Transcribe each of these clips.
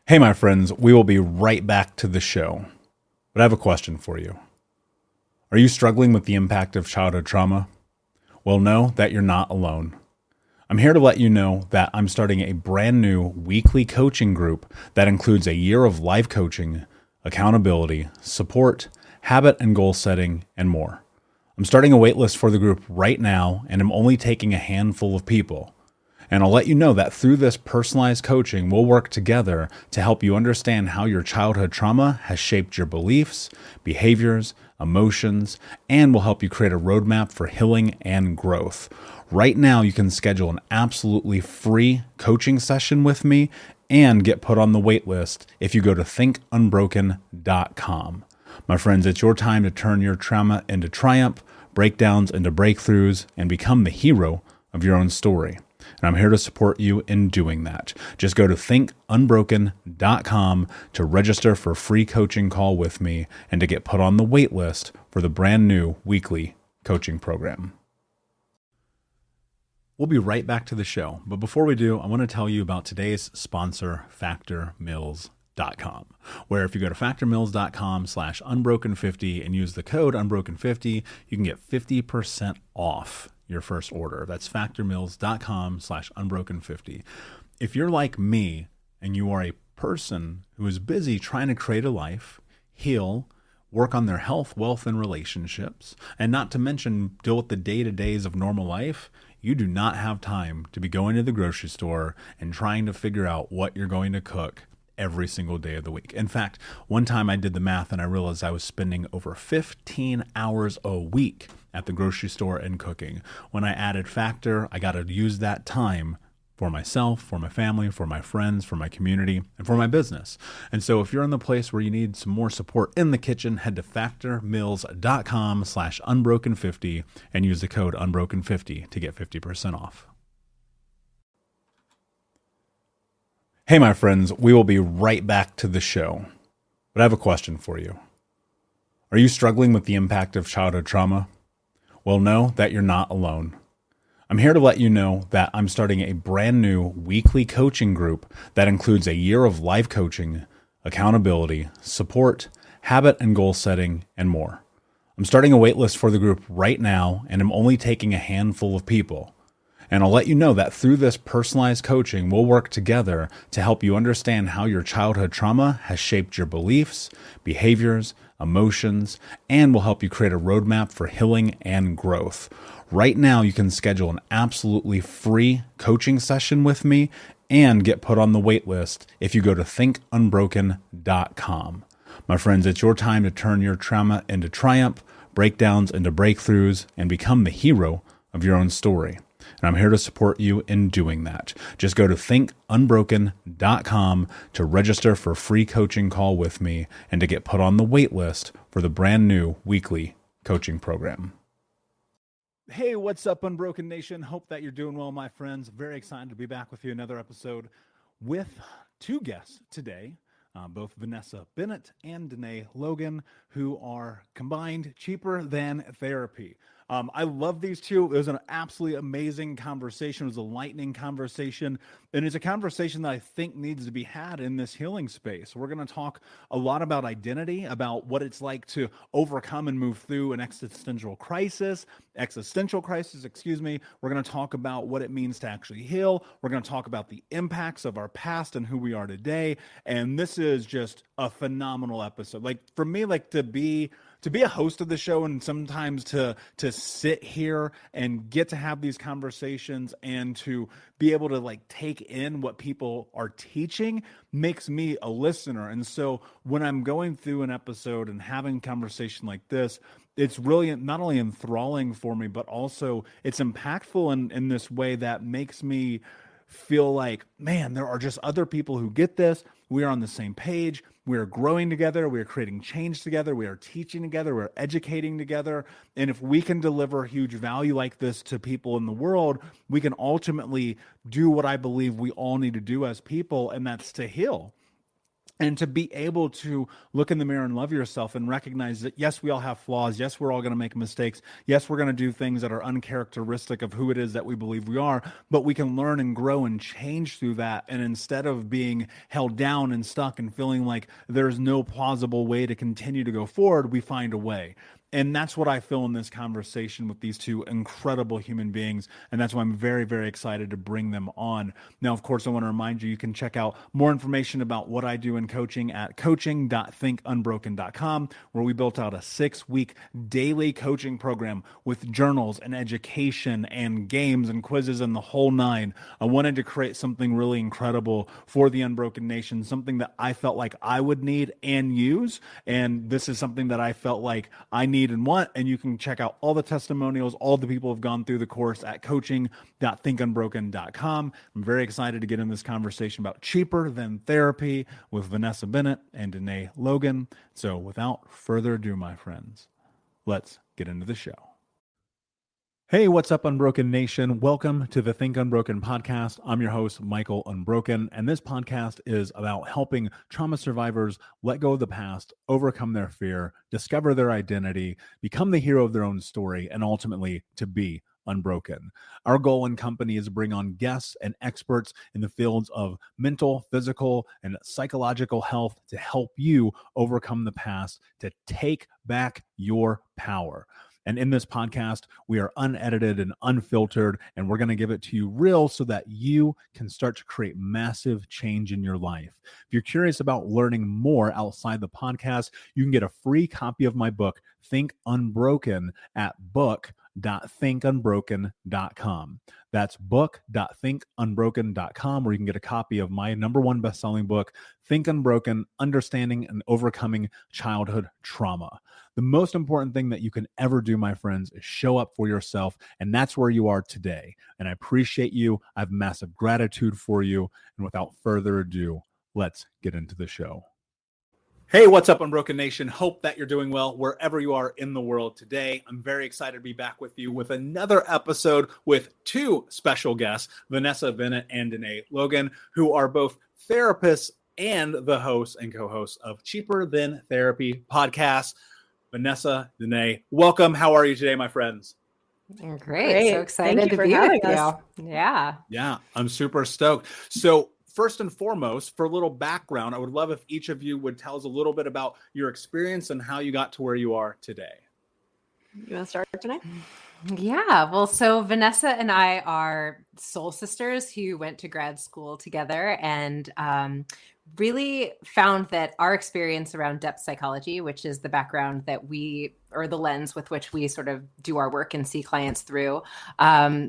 Hey, my friends, we will be right back to the show. But I have a question for you. Are you struggling with the impact of childhood trauma? Well, know that you're not alone. I'm here to let you know that I'm starting a brand new weekly coaching group that includes a year of life coaching, accountability, support, habit and goal setting, and more. I'm starting a waitlist for the group right now, and I'm only taking a handful of people. And I'll let you know that through this personalized coaching, we'll work together to help you understand how your childhood trauma has shaped your beliefs, behaviors, emotions, and will help you create a roadmap for healing and growth. Right now, you can schedule an absolutely free coaching session with me and get put on the wait list if you go to thinkunbroken.com. My friends, it's your time to turn your trauma into triumph, breakdowns into breakthroughs, and become the hero of your own story. And I'm here to support you in doing that. Just go to thinkunbroken.com to register for a free coaching call with me and to get put on the wait list for the brand new weekly coaching program. We'll be right back to the show. But before we do, I want to tell you about today's sponsor, factormeals.com, where if you go to factormeals.com/unbroken50 and use the code unbroken50, you can get 50% off your first order. That's factormeals.com/unbroken50. If you're like me and you are a person who is busy trying to create a life, heal, work on their health, wealth, and relationships, and not to mention deal with the day-to-days of normal life, you do not have time to be going to the grocery store and trying to figure out what you're going to cook every single day of the week. In fact, one time I did the math and I realized I was spending over 15 hours a week at the grocery store and cooking. When I added Factor, I got to use that time for myself, for my family, for my friends, for my community, and for my business. And so if you're in the place where you need some more support in the kitchen, head to factormeals.com/unbroken50 and use the code unbroken50 to get 50% off. Hey, my friends, we will be right back to the show. But I have a question for you. Are you struggling with the impact of childhood trauma? Well, know that you're not alone. I'm here to let you know that I'm starting a brand new weekly coaching group that includes a year of life coaching, accountability, support, habit and goal setting, and more. I'm starting a waitlist for the group right now, and I'm only taking a handful of people. And I'll let you know that through this personalized coaching, we'll work together to help you understand how your childhood trauma has shaped your beliefs, behaviors, emotions, and will help you create a roadmap for healing and growth. Right now, you can schedule an absolutely free coaching session with me and get put on the wait list if you go to thinkunbroken.com. My friends, it's your time to turn your trauma into triumph, breakdowns into breakthroughs, and become the hero of your own story. And I'm here to support you in doing that. Just go to thinkunbroken.com to register for a free coaching call with me and to get put on the wait list for the brand new weekly coaching program. Hey, what's up, Unbroken Nation? Hope that you're doing well, my friends. Very excited to be back with you another episode with two guests today, both Vanessa Bennett and Dené Logan, who are combined cheaper than therapy. I love these two. It was an absolutely amazing conversation. It was a lightning conversation. And it's a conversation that I think needs to be had in this healing space. We're going to talk a lot about identity, about what it's like to overcome and move through an existential crisis. We're going to talk about what it means to actually heal. We're going to talk about the impacts of our past and who we are today. And this is just a phenomenal episode. Like, for me, like to be a host of the show and sometimes to sit here and get to have these conversations and to be able to like take in what people are teaching makes me a listener. And so when I'm going through an episode and having a conversation like this, it's really not only enthralling for me, but also it's impactful in this way that makes me feel like, man, there are just other people who get this. We are on the same page. We are growing together. We are creating change together. We are teaching together. We're educating together. And if we can deliver huge value like this to people in the world, we can ultimately do what I believe we all need to do as people, and that's to heal. And to be able to look in the mirror and love yourself and recognize that, yes, we all have flaws. Yes, we're all going to make mistakes. Yes, we're going to do things that are uncharacteristic of who it is that we believe we are, but we can learn and grow and change through that. And instead of being held down and stuck and feeling like there's no plausible way to continue to go forward, we find a way. And that's what I feel in this conversation with these two incredible human beings. And that's why I'm very, very excited to bring them on. Now, of course, I want to remind you, you can check out more information about what I do in coaching at coaching.thinkunbroken.com, where we built out a 6-week daily coaching program with journals and education and games and quizzes and the whole nine. I wanted to create something really incredible for the Unbroken Nation, something that I felt like I would need and use. And this is something that I felt like I need and want, and you can check out all the testimonials, all the people have gone through the course at coaching.thinkunbroken.com. I'm very excited to get in this conversation about cheaper than therapy with Vanessa Bennett and Dené Logan. So without further ado, my friends, let's get into the show. Hey, what's up, Unbroken Nation? Welcome to the Think Unbroken podcast. I'm your host, Michael Unbroken, and this podcast is about helping trauma survivors let go of the past, overcome their fear, discover their identity, become the hero of their own story, and ultimately to be unbroken. Our goal in company is to bring on guests and experts in the fields of mental, physical, and psychological health to help you overcome the past, to take back your power. And in this podcast, we are unedited and unfiltered, and we're going to give it to you real so that you can start to create massive change in your life. If you're curious about learning more outside the podcast, you can get a free copy of my book, Think Unbroken, at book.thinkunbroken.com. That's book.thinkunbroken.com, where you can get a copy of my #1 best-selling book, Think Unbroken, Understanding and Overcoming Childhood Trauma. The most important thing that you can ever do, my friends, is show up for yourself, and that's where you are today. And I appreciate you. I have massive gratitude for you. And without further ado, let's get into the show. Hey, what's up, Unbroken Nation? Hope that you're doing well wherever you are in the world today. I'm very excited to be back with you with another episode with two special guests, Vanessa Bennett and Dené Logan, who are both therapists and the hosts and co-hosts of Cheaper Than Therapy podcast. Vanessa, Dené, welcome. How are you today, my friends? Great. So excited to be with you. Yeah, I'm super stoked. So first and foremost, for a little background, I would love if each of you would tell us a little bit about your experience and how you got to where you are today. You want to start tonight? Yeah. Well, so Vanessa and I are soul sisters who went to grad school together and really found that our experience around depth psychology, which is the background that or the lens with which we sort of do our work and see clients through,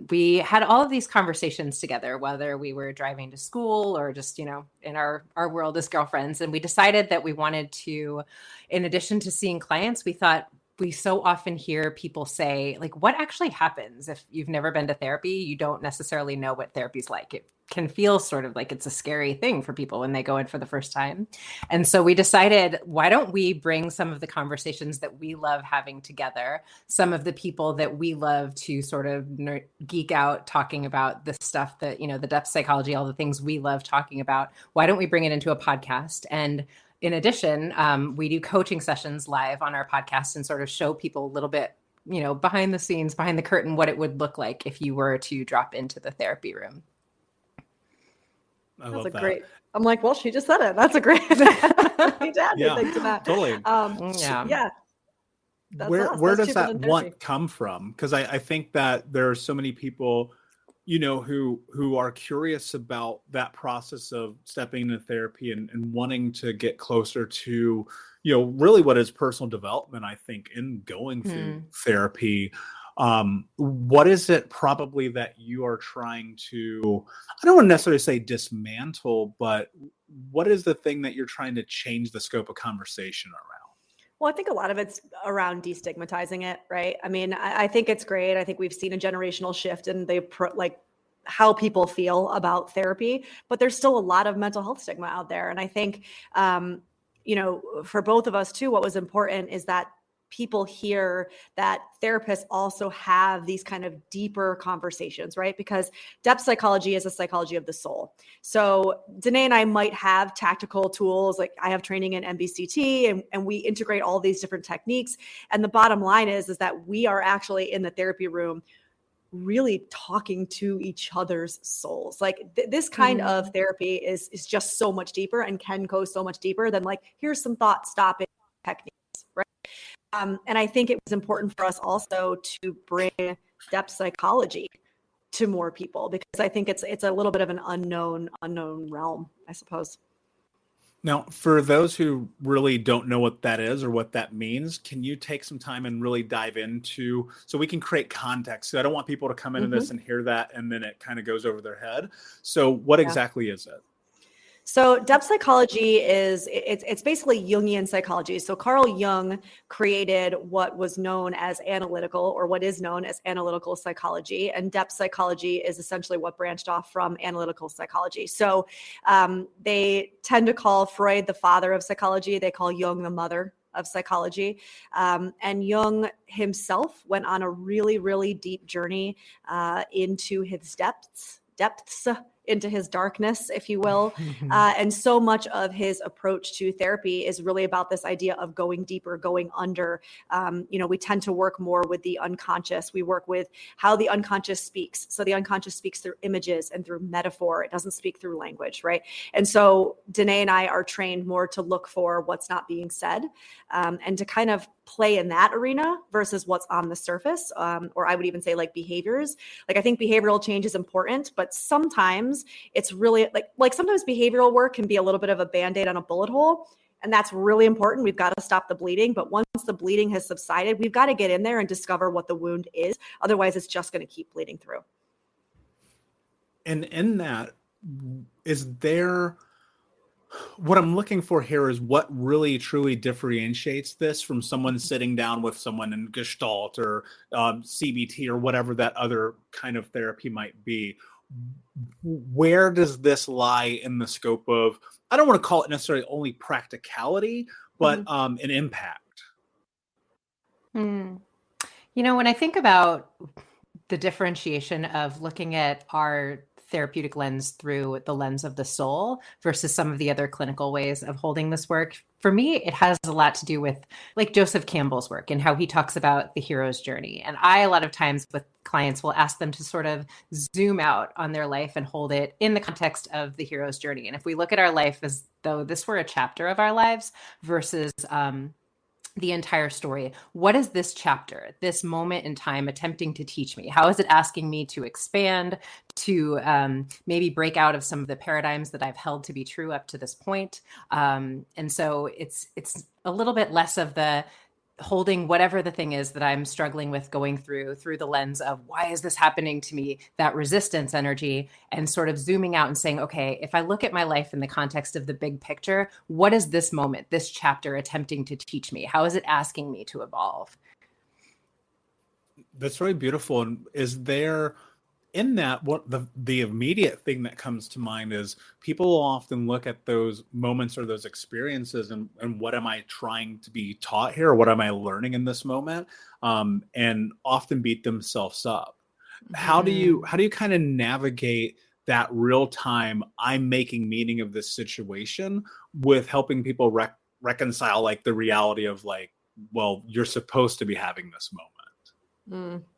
we had all of these conversations together, whether we were driving to school or just, in our world as girlfriends. And we decided that we wanted to, in addition to seeing clients, we thought, we so often hear people say, like, what actually happens if you've never been to therapy? You don't necessarily know what therapy's like. It can feel sort of like it's a scary thing for people when they go in for the first time. And so we decided, why don't we bring some of the conversations that we love having together, some of the people that we love to sort of geek out talking about the stuff that, the depth psychology, all the things we love talking about. Why don't we bring it into a podcast? And in addition, we do coaching sessions live on our podcast and sort of show people a little bit, behind the scenes, behind the curtain, what it would look like if you were to drop into the therapy room. That's a great. I'm like, well, she just said it. That's a great. Yeah, totally. Yeah. Where does that want come from? Because I think that there are so many people, who are curious about that process of stepping into therapy and wanting to get closer to, really what is personal development, I think, in going through therapy. What is it probably that you are trying to, I don't want to necessarily say dismantle, but what is the thing that you're trying to change the scope of conversation around? Well, I think a lot of it's around destigmatizing it, right? I mean, I think it's great. I think we've seen a generational shift in how people feel about therapy, but there's still a lot of mental health stigma out there. And I think, for both of us too, what was important is that people hear that therapists also have these kind of deeper conversations, right? Because depth psychology is a psychology of the soul. So Dené and I might have tactical tools, like I have training in MBCT, and we integrate all these different techniques. And the bottom line is that we are actually in the therapy room really talking to each other's souls. Like this kind of therapy is just so much deeper and can go so much deeper than like, here's some thought stopping techniques, right? And I think it was important for us also to bring depth psychology to more people, because I think it's a little bit of an unknown realm, I suppose. Now, for those who really don't know what that is or what that means, can you take some time and really dive into, so we can create context? So I don't want people to come into this and hear that and then it kind of goes over their head. So what exactly is it? So depth psychology it's basically Jungian psychology. So Carl Jung created what was known as analytical, or what is known as analytical psychology, and depth psychology is essentially what branched off from analytical psychology. So they tend to call Freud the father of psychology. They call Jung the mother of psychology. And Jung himself went on a really, really deep journey into his depths, into his darkness, if you will. And so much of his approach to therapy is really about this idea of going deeper, going under. We tend to work more with the unconscious. We work with how the unconscious speaks. So the unconscious speaks through images and through metaphor. It doesn't speak through language, right? And so Dené and I are trained more to look for what's not being said, and to kind of play in that arena versus what's on the surface, or I would even say like behaviors. Like I think behavioral change is important, but sometimes it's really like sometimes behavioral work can be a little bit of a Band-Aid on a bullet hole, and that's really important. We've got to stop the bleeding, but once the bleeding has subsided, we've got to get in there and discover what the wound is. Otherwise, it's just going to keep bleeding through. And in that, is there, what I'm looking for here is what really truly differentiates this from someone sitting down with someone in Gestalt or CBT or whatever that other kind of therapy might be. Where does this lie in the scope of, I don't want to call it necessarily only practicality, but an impact? When I think about the differentiation of looking at our therapeutic lens through the lens of the soul versus some of the other clinical ways of holding this work, for me, it has a lot to do with like Joseph Campbell's work and how he talks about the hero's journey. And I, a lot of times with clients, will ask them to sort of zoom out on their life and hold it in the context of the hero's journey. And if we look at our life as though this were a chapter of our lives versus the entire story, what is this chapter, this moment in time attempting to teach me? How is it asking me to expand, to maybe break out of some of the paradigms that I've held to be true up to this point? And so it's a little bit less of the holding whatever the thing is that I'm struggling with, going through the lens of why is this happening to me, that resistance energy, and sort of zooming out and saying, okay, if I look at my life in the context of the big picture, what is this moment, this chapter attempting to teach me? How is it asking me to evolve? That's really beautiful. And is there, in that, what the immediate thing that comes to mind is people will often look at those moments or those experiences and what am I trying to be taught here? Or what am I learning in this moment? And often beat themselves up. How do you kind of navigate that real time, I'm making meaning of this situation, with helping people reconcile like the reality of like, well, you're supposed to be having this moment?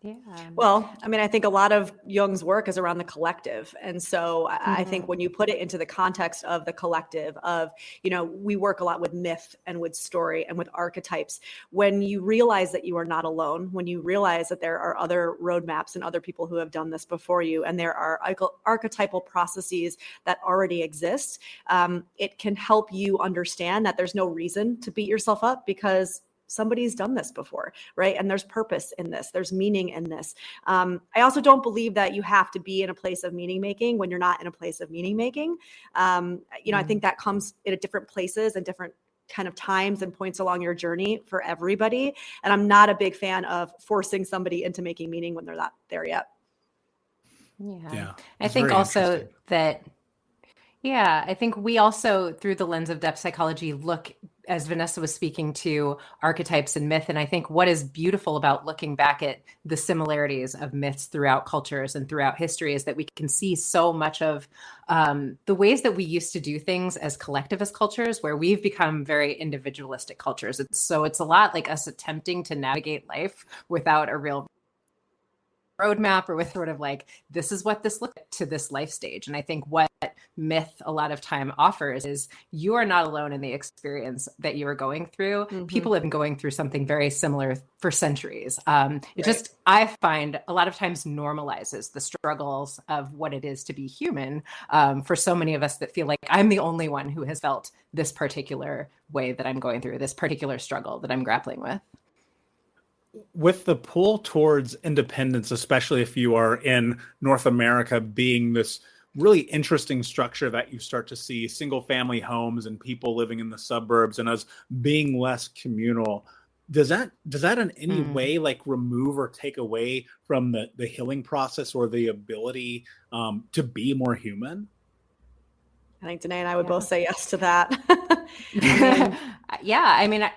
Yeah. Well, I mean, I think a lot of Jung's work is around the collective. And so I think when you put it into the context of the collective of, we work a lot with myth and with story and with archetypes. When you realize that you are not alone, when you realize that there are other roadmaps and other people who have done this before you, and there are archetypal processes that already exist, it can help you understand that there's no reason to beat yourself up because somebody's done this before, right? And there's purpose in this. There's meaning in this. I also don't believe that you have to be in a place of meaning making when you're not in a place of meaning making. I think that comes in different places and different kind of times and points along your journey for everybody. And I'm not a big fan of forcing somebody into making meaning when they're not there yet. Yeah. I think also that, I think we also, through the lens of depth psychology, look as Vanessa was speaking to archetypes and myth. And I think what is beautiful about looking back at the similarities of myths throughout cultures and throughout history is that we can see so much of the ways that we used to do things as collectivist cultures, where we've become very individualistic cultures. So it's a lot like us attempting to navigate life without a real roadmap or with sort of like, this is what this looks like to this life stage. And I think what myth a lot of time offers is you are not alone in the experience that you are going through. Mm-hmm. People have been going through something very similar for centuries. It just, I find a lot of times normalizes the struggles of what it is to be human for so many of us that feel like I'm the only one who has felt this particular way that I'm going through, this particular struggle that I'm grappling with. With the pull towards independence, especially if you are in North America being this really interesting structure that you start to see single family homes and people living in the suburbs and us being less communal, does that in any way like remove or take away from the healing process or the ability to be more human? I think Dené and I would both say yes to that. I mean,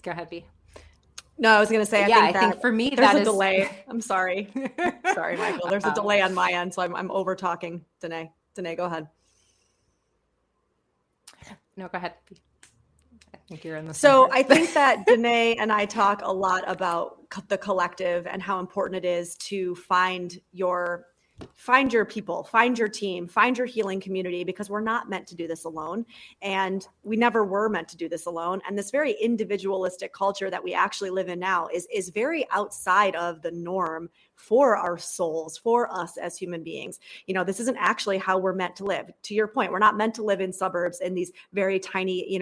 go ahead, B. No, I was going to say, I think for me, there's a delay. I'm sorry. Sorry, Michael. There's a delay on my end, so I'm over talking Dené. Dené, go ahead. No, go ahead. I think you're in the So I think that Dené and I talk a lot about the collective and how important it is to find your people, find your team, find your healing community, because we're not meant to do this alone. And we never were meant to do this alone. And this very individualistic culture that we actually live in now is very outside of the norm for our souls, for us as human beings. You know, this isn't actually how we're meant to live. To your point, we're not meant to live in suburbs in these very tiny,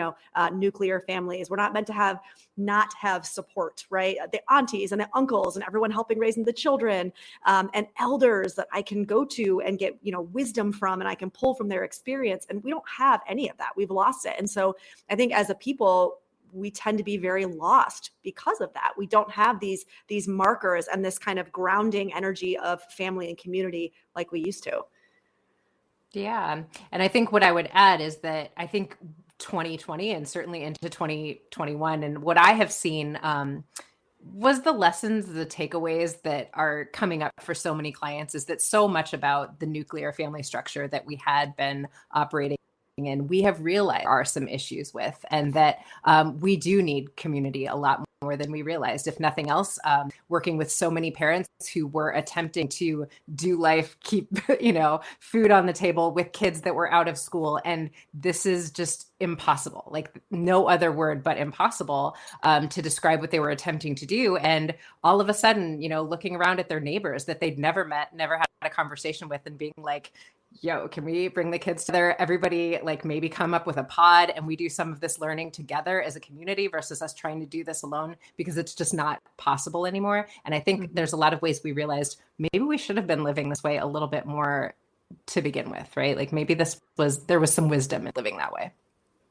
nuclear families. We're not meant to not have support, right? The aunties and the uncles and everyone helping raising the children, and elders that I can go to and get, wisdom from, and I can pull from their experience. And we don't have any of that. We've lost it. And so I think as a people, we tend to be very lost because of that. We don't have these markers and this kind of grounding energy of family and community like we used to. Yeah. And I think what I would add is that I think 2020 and certainly into 2021, and what I have seen was the lessons, the takeaways that are coming up for so many clients is that so much about the nuclear family structure that we had been operating and we have realized are some issues with, and that we do need community a lot more than we realized. If nothing else, working with so many parents who were attempting to do life, keep, food on the table with kids that were out of school. And this is just impossible, like no other word but impossible to describe what they were attempting to do. And all of a sudden, looking around at their neighbors that they'd never met, never had a conversation with, and being like, yo, can we bring the kids together? Everybody like maybe come up with a pod and we do some of this learning together as a community versus us trying to do this alone, because it's just not possible anymore. And I think there's a lot of ways we realized maybe we should have been living this way a little bit more to begin with, right? Like maybe there was some wisdom in living that way.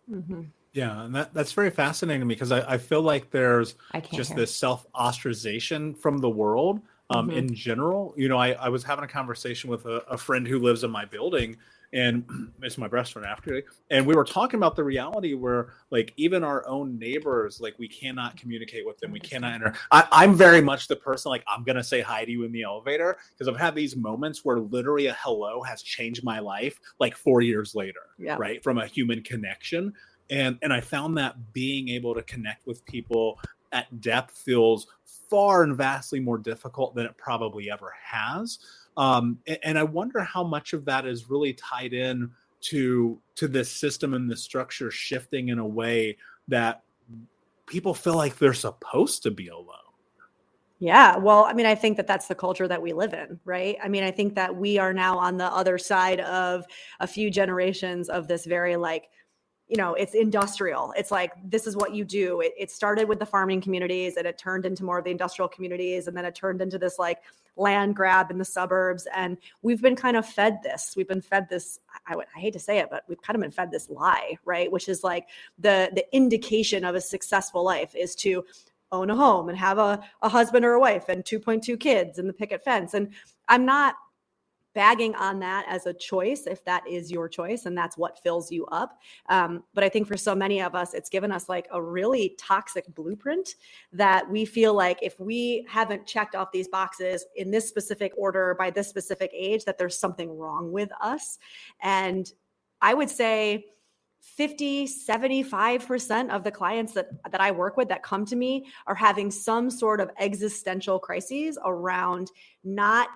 Mm-hmm. Yeah, and that's very fascinating to me, because I feel like there's just this self-ostracization from the world. In general, I was having a conversation with a friend who lives in my building, and it's my best friend actually. And we were talking about the reality where like even our own neighbors, like we cannot communicate with them. We cannot enter. I'm very much the person, like I'm going to say hi to you in the elevator, because I've had these moments where literally a hello has changed my life like 4 years later, right? From a human connection. And I found that being able to connect with people at depth feels far and vastly more difficult than it probably ever has. And I wonder how much of that is really tied in to this system and the structure shifting in a way that people feel like they're supposed to be alone. Yeah. Well, I mean, I think that that's the culture that we live in, right? I mean, I think that we are now on the other side of a few generations of this very it's industrial. It's like, this is what you do. It started with the farming communities and it turned into more of the industrial communities. And then it turned into this like land grab in the suburbs. And we've been kind of fed this. We've been fed this, I hate to say it, but we've kind of been fed this lie, right? Which is like the indication of a successful life is to own a home and have a husband or a wife and 2.2 kids and the picket fence. And I'm not bagging on that as a choice, if that is your choice and that's what fills you up. But I think for so many of us, it's given us like a really toxic blueprint that we feel like if we haven't checked off these boxes in this specific order by this specific age, that there's something wrong with us. And I would say 50, 75% of the clients that I work with that come to me are having some sort of existential crises around not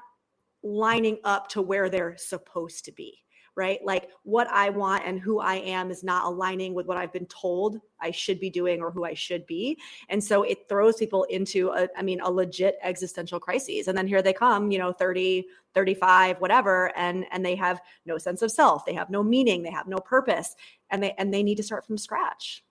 lining up to where they're supposed to be, right? Like what I want and who I am is not aligning with what I've been told I should be doing or who I should be. And so it throws people into a legit existential crisis. And then here they come, 30, 35, whatever, and they have no sense of self. They have no meaning. They have no purpose. And they need to start from scratch,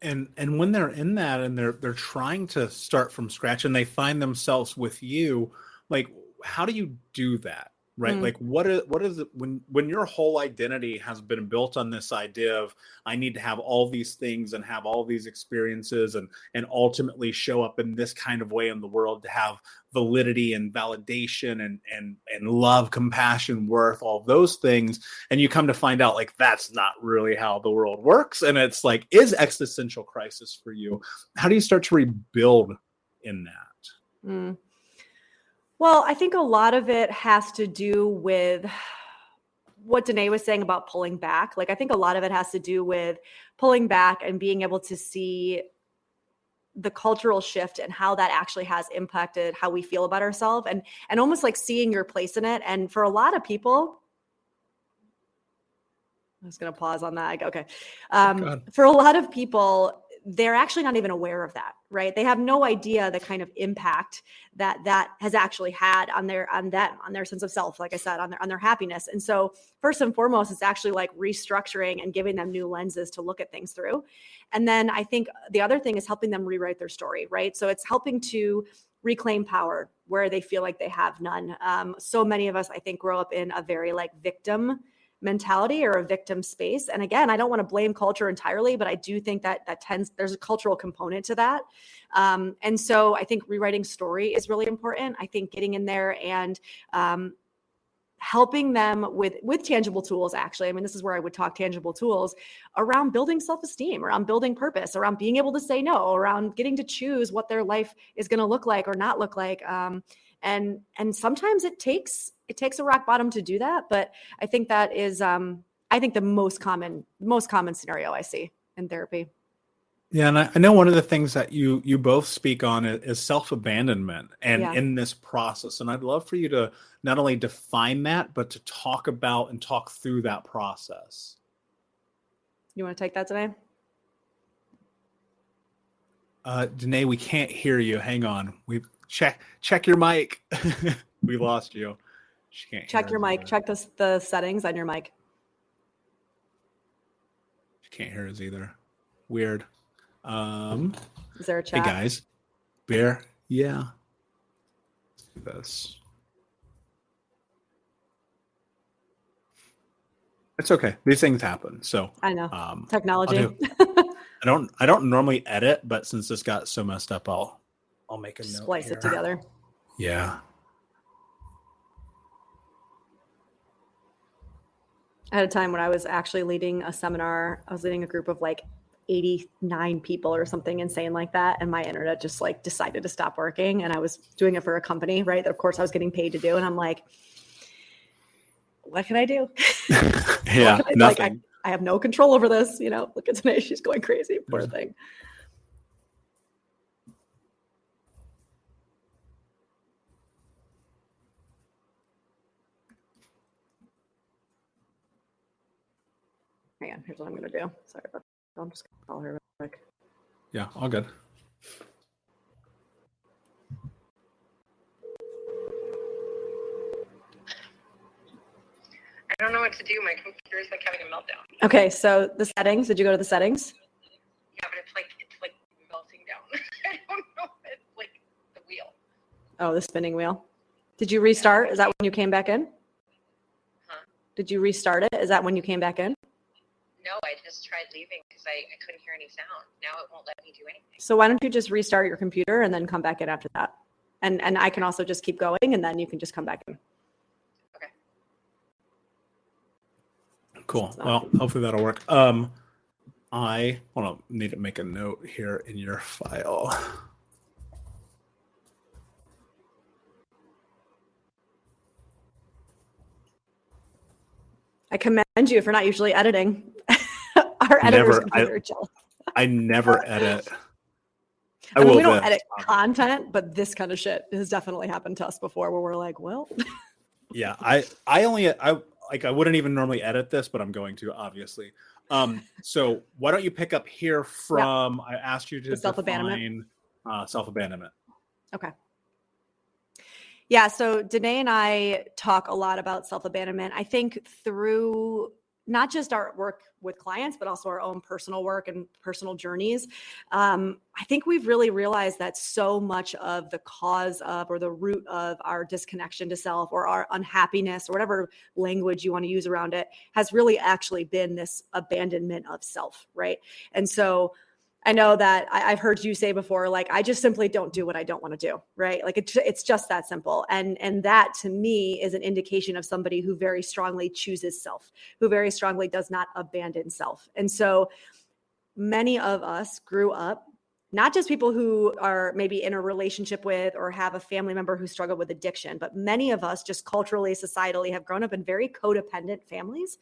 And when they're in that and they're trying to start from scratch and they find themselves with you, like, how do you do that? Right? Like what is it when your whole identity has been built on this idea of I need to have all these things and have all these experiences and ultimately show up in this kind of way in the world to have validity and validation and love, compassion, worth, all those things. And you come to find out like that's not really how the world works. And it's like, is existential crisis for you? How do you start to rebuild in that? Well, I think a lot of it has to do with what Dené was saying about pulling back. Like, I think a lot of it has to do with pulling back and being able to see the cultural shift and how that actually has impacted how we feel about ourselves and almost like seeing your place in it. And for a lot of people, I was going to pause on that. Okay. For a lot of people, they're actually not even aware of that, right? They have no idea the kind of impact that has actually had on their sense of self, like I said, on their happiness. And so first and foremost, it's actually like restructuring and giving them new lenses to look at things through. And then I think the other thing is helping them rewrite their story, right? So it's helping to reclaim power where they feel like they have none. So many of us, I think, grow up in a very like victim mentality or a victim space. And again, I don't want to blame culture entirely, but I do think that there's a cultural component to that. And so I think rewriting story is really important. I think getting in there and helping them with tangible tools, actually. I mean, this is where I would talk tangible tools around building self-esteem, around building purpose, around being able to say no, around getting to choose what their life is going to look like or not look like. And sometimes it takes a rock bottom to do that. But I think that is, I think the most common scenario I see in therapy. Yeah. And I know one of the things that you both speak on is self-abandonment and in this process. And I'd love for you to not only define that, but to talk about and talk through that process. You want to take that today? Dené, we can't hear you. Hang on. Check your mic. We lost you. She can't check your mic. Check the settings on your mic. She can't hear us either. Weird. Is there a chat? Hey guys. Bear. Yeah. Let's do this. It's okay. These things happen. So I know. Technology. I don't normally edit, but since this got so messed up, I'll make a note. Splice here. it together. Yeah. I had a time when I was actually leading a seminar. I was leading a group of like 89 people or something insane like that. And my internet just like decided to stop working. And I was doing it for a company, right? That of course I was getting paid to do. And I'm like, what can I do? Yeah, nothing. Like, I have no control over this. Look at Dené. She's going crazy. Poor thing. Hang on, here's what I'm going to do. Sorry about that. I'm just going to call her real quick. Yeah, all good. I don't know what to do. My computer is like having a meltdown. Okay, so the settings. Did you go to the settings? Yeah, but it's like melting down. I don't know. It's like the wheel. Oh, the spinning wheel. Did you restart? Is that when you came back in? Huh? Did you restart it? Is that when you came back in? No, I just tried leaving because I couldn't hear any sound. Now it won't let me do anything. So why don't you just restart your computer and then come back in after that? And I can also just keep going and then you can just come back in. Cool. Well, hopefully that'll work. I need to make a note here in your file. I commend you for not usually editing. Our editors can be very jealous. I never edit. I mean, we don't edit content, but this kind of shit has definitely happened to us before where we're like, well. Yeah, I wouldn't even normally edit this, but I'm going to, obviously. So why don't you pick up here from, I asked you to define self-abandonment. Okay. Yeah, so Dené and I talk a lot about self-abandonment. I think through not just our work with clients, but also our own personal work and personal journeys. I think we've really realized that so much of the cause of, or the root of our disconnection to self or our unhappiness or whatever language you want to use around it has really actually been this abandonment of self, right? And so I know that I've heard you say before, like, I just simply don't do what I don't want to do, right? Like it's just that simple. And that to me is an indication of somebody who very strongly chooses self, who very strongly does not abandon self. And so many of us grew up, not just people who are maybe in a relationship with or have a family member who struggled with addiction, but many of us just culturally, societally have grown up in very codependent families.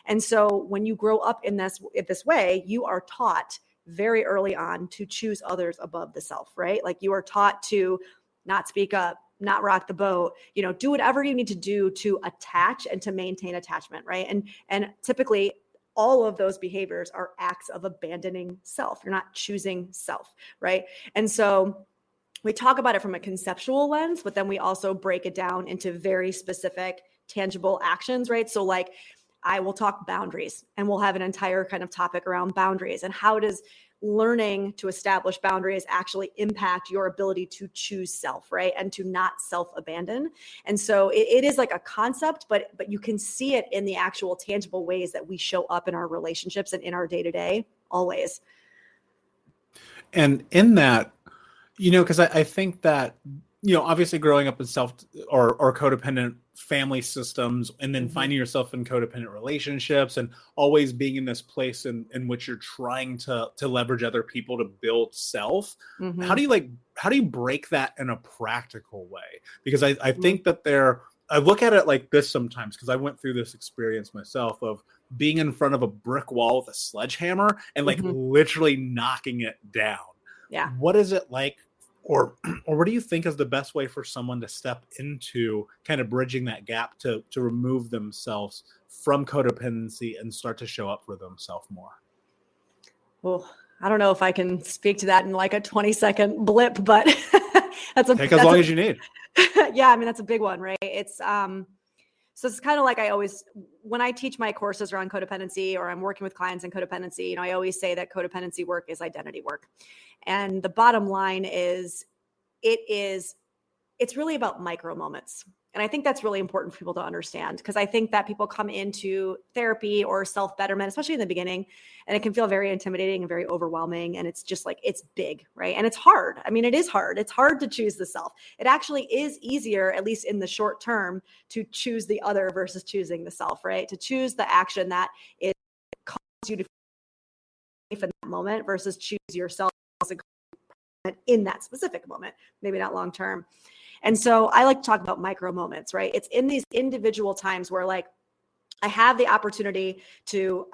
And so when you grow up in this way, you are taught very early on to choose others above the self, right? Like you are taught to not speak up, not rock the boat, do whatever you need to do to attach and to maintain attachment, right? And typically all of those behaviors are acts of abandoning self. You're not choosing self, right? And so we talk about it from a conceptual lens, but then we also break it down into very specific, tangible actions, right? So like I will talk boundaries and we'll have an entire kind of topic around boundaries and how does learning to establish boundaries actually impact your ability to choose self, right? And to not self-abandon. And so it is like a concept, but you can see it in the actual tangible ways that we show up in our relationships and in our day-to-day always. And in that, because I think that, obviously growing up in self or codependent family systems and then finding yourself in codependent relationships and always being in this place in which you're trying to leverage other people to build self. How do you break that in a practical way? Because I think that I look at it like this sometimes, because I went through this experience myself of being in front of a brick wall with a sledgehammer and like literally knocking it down. Yeah. What is it like? Or what do you think is the best way for someone to step into kind of bridging that gap to remove themselves from codependency and start to show up for themselves more? Well, I don't know if I can speak to that in like a 20-second blip, but take as long as you need. Yeah, I mean, that's a big one, right? It's so it's kind of like when I teach my courses around codependency or I'm working with clients in codependency, I always say that codependency work is identity work. And the bottom line is it's really about micro moments. And I think that's really important for people to understand, because I think that people come into therapy or self-betterment, especially in the beginning, and it can feel very intimidating and very overwhelming. And it's just like, it's big, right? And it's hard. I mean, it is hard. It's hard to choose the self. It actually is easier, at least in the short term, to choose the other versus choosing the self, right? To choose the action that it causes you to feel safe in that moment versus choose yourself in that specific moment, maybe not long term. And so I like to talk about micro moments, right? It's in these individual times where like I have the opportunity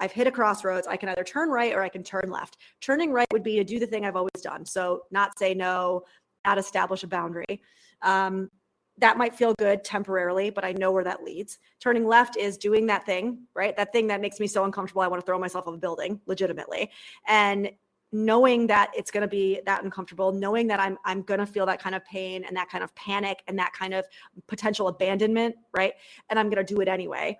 I've hit a crossroads. I can either turn right or I can turn left. Turning right would be to do the thing I've always done. So not say no, not establish a boundary. That might feel good temporarily, but I know where that leads. Turning left is doing that thing, right? That thing that makes me so uncomfortable, I want to throw myself off a building legitimately. And knowing that it's going to be that uncomfortable, knowing that I'm going to feel that kind of pain and that kind of panic and that kind of potential abandonment, right? And I'm going to do it anyway.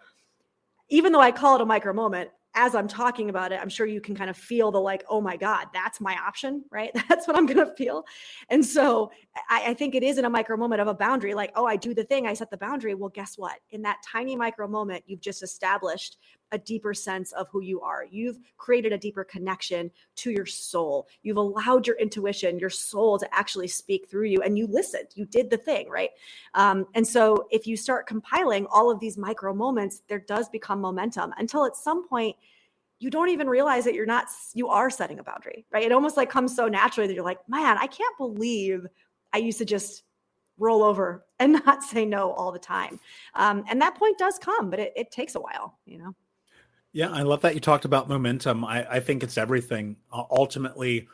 Even though I call it a micro moment, as I'm talking about it, I'm sure you can kind of feel the like, oh my God, that's my option, right? That's what I'm going to feel. And so I think it is in a micro moment of a boundary, like, oh, I do the thing, I set the boundary. Well, guess what? In that tiny micro moment, you've just established a deeper sense of who you are. You've created a deeper connection to your soul. You've allowed your intuition, your soul to actually speak through you, and you listened. You did the thing, right? And so if you start compiling all of these micro moments, there does become momentum until at some point you don't even realize that you are setting a boundary, right? It almost like comes so naturally that you're like, man, I can't believe I used to just roll over and not say no all the time. And that point does come, but it takes a while, you know? Yeah, I love that you talked about momentum. I think it's everything ultimately,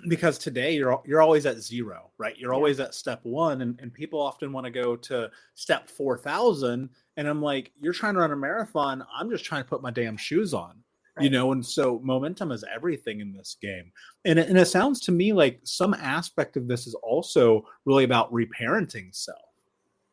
because today you're always at zero, right? You're always at step one, and people often want to go to step 4,000. And I'm like, you're trying to run a marathon. I'm just trying to put my damn shoes on. Right. You know, and so momentum is everything in this game. And it sounds to me like some aspect of this is also really about reparenting self,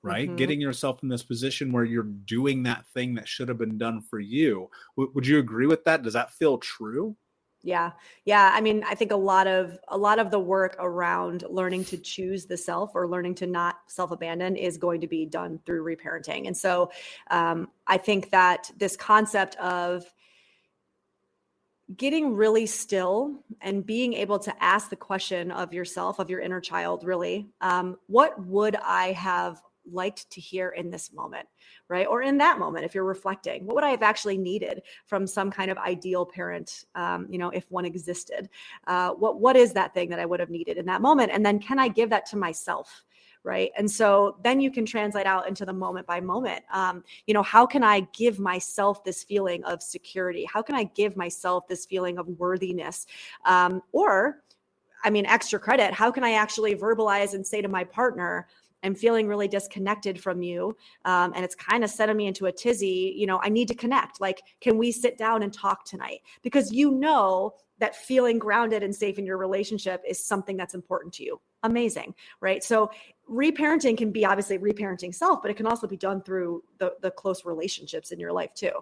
right? Mm-hmm. Getting yourself in this position where you're doing that thing that should have been done for you. Would you agree with that? Does that feel true? Yeah. Yeah. I mean, I think a lot of the work around learning to choose the self or learning to not self-abandon is going to be done through reparenting. And so I think that this concept of getting really still and being able to ask the question of yourself, of your inner child, really, what would I have liked to hear in this moment, right? Or in that moment, if you're reflecting, what would I have actually needed from some kind of ideal parent, if one existed? What is that thing that I would have needed in that moment? And then can I give that to myself? Right. And so then you can translate out into the moment by moment. How can I give myself this feeling of security? How can I give myself this feeling of worthiness? Extra credit. How can I actually verbalize and say to my partner, I'm feeling really disconnected from you. And it's kind of sending me into a tizzy. I need to connect. Like, can we sit down and talk tonight? Because that feeling grounded and safe in your relationship is something that's important to you. Amazing, right? So reparenting can be obviously reparenting self, but it can also be done through the close relationships in your life too.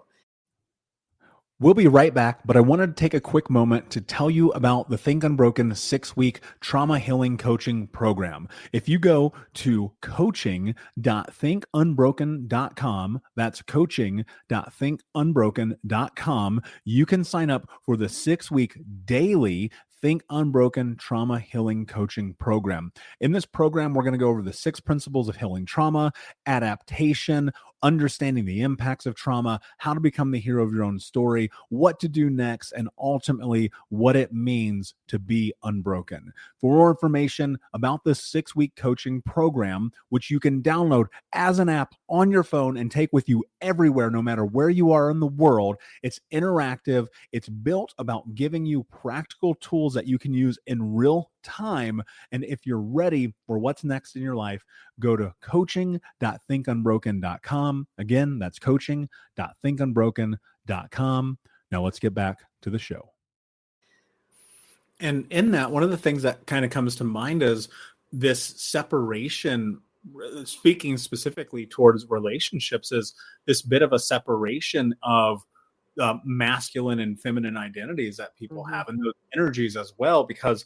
We'll be right back, but I wanted to take a quick moment to tell you about the Think Unbroken 6-week trauma healing coaching program. If you go to coaching.thinkunbroken.com, that's coaching.thinkunbroken.com, you can sign up for the 6-week daily Think Unbroken Trauma Healing Coaching Program. In this program, we're going to go over the 6 principles of healing trauma, adaptation, understanding the impacts of trauma, how to become the hero of your own story, what to do next, and ultimately what it means to be unbroken. For more information about this 6-week coaching program, which you can download as an app on your phone and take with you everywhere, no matter where you are in the world, it's interactive. It's built about giving you practical tools that you can use in real time. And if you're ready for what's next in your life, go to coaching.thinkunbroken.com. Again, that's coaching.thinkunbroken.com. Now let's get back to the show. And in that, one of the things that kind of comes to mind is this separation, speaking specifically towards relationships, is this bit of a separation of masculine and feminine identities that people have, and those energies as well, because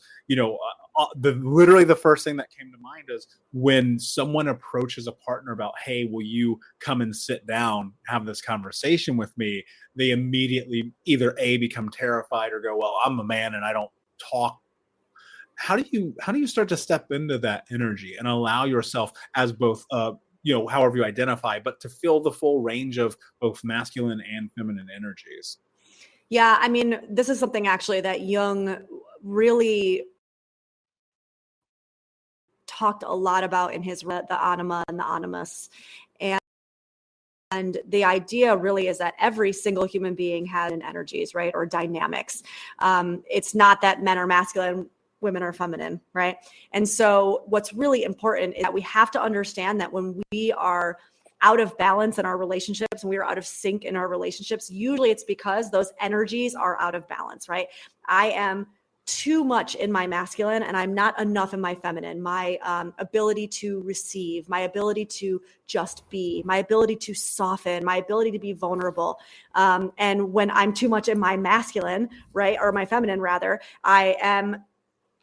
literally the first thing that came to mind is when someone approaches a partner about, hey, will you come and sit down, have this conversation with me, they immediately either become terrified or go, well, I'm a man and I don't talk. How do you start to step into that energy and allow yourself as both however you identify, but to feel the full range of both masculine and feminine energies? Yeah, I mean, this is something actually that Jung really talked a lot about in his the anima and the animus. And the idea really is that every single human being has energies, right? Or dynamics. It's not that men are masculine, women are feminine, right? And so what's really important is that we have to understand that when we are out of balance in our relationships and we are out of sync in our relationships, usually it's because those energies are out of balance, right? I am too much in my masculine and I'm not enough in my feminine. My ability to receive, my ability to just be, my ability to soften, my ability to be vulnerable. And when I'm too much in my masculine, right, or my feminine rather, I'm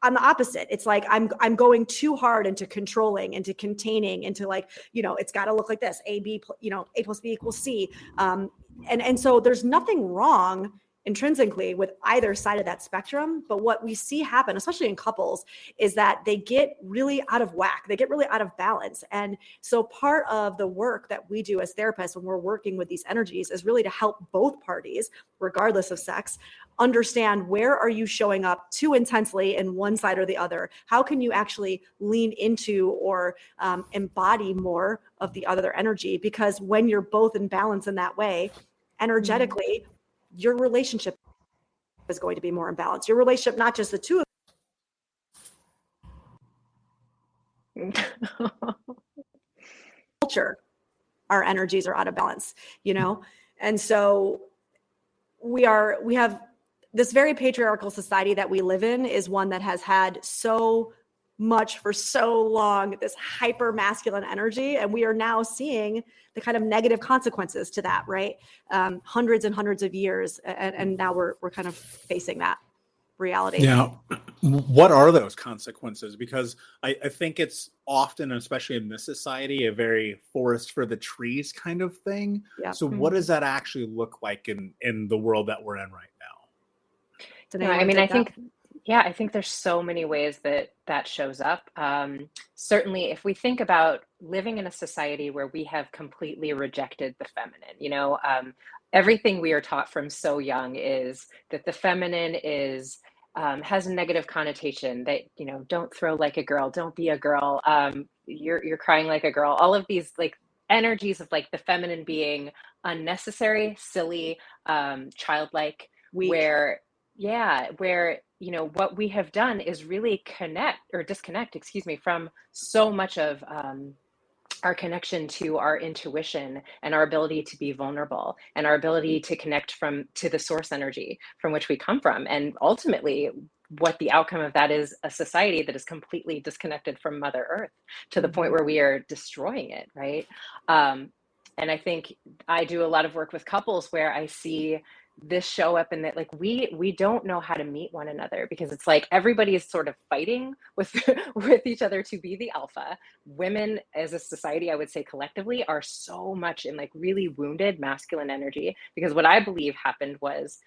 the opposite. It's like I'm going too hard into controlling, into containing, into like, it's got to look like this, A plus B equals C. And so there's nothing wrong intrinsically with either side of that spectrum. But what we see happen, especially in couples, is that they get really out of whack. They get really out of balance. And so part of the work that we do as therapists when we're working with these energies is really to help both parties, regardless of sex, understand where are you showing up too intensely in one side or the other? How can you actually lean into or embody more of the other energy? Because when you're both in balance in that way, energetically, your relationship is going to be more in balance. Your relationship, not just the two of culture, our energies are out of balance, you know? And so we have this very patriarchal society that we live in is one that has had so much for so long, this hyper masculine energy. And we are now seeing the kind of negative consequences to that, right? Hundreds and hundreds of years. And now we're kind of facing that reality. Yeah. What are those consequences? Because I think it's often, especially in this society, a very forest for the trees kind of thing. Yeah. So what does that actually look like in the world that we're in right now? No, I mean, I think there's so many ways that shows up. Certainly, if we think about living in a society where we have completely rejected the feminine, everything we are taught from so young is that the feminine is has a negative connotation. That don't throw like a girl, don't be a girl, you're crying like a girl. All of these like energies of like the feminine being unnecessary, silly, childlike, weak. where what we have done is really disconnect, from so much of our connection to our intuition and our ability to be vulnerable and our ability to connect to the source energy from which we come from. And ultimately, what the outcome of that is a society that is completely disconnected from Mother Earth to the point where we are destroying it, right? And I think I do a lot of work with couples where I see this show up in that like we don't know how to meet one another because it's like everybody is sort of fighting with each other to be the alpha. Women as a society, I would say collectively, are so much in like really wounded masculine energy because what I believe happened was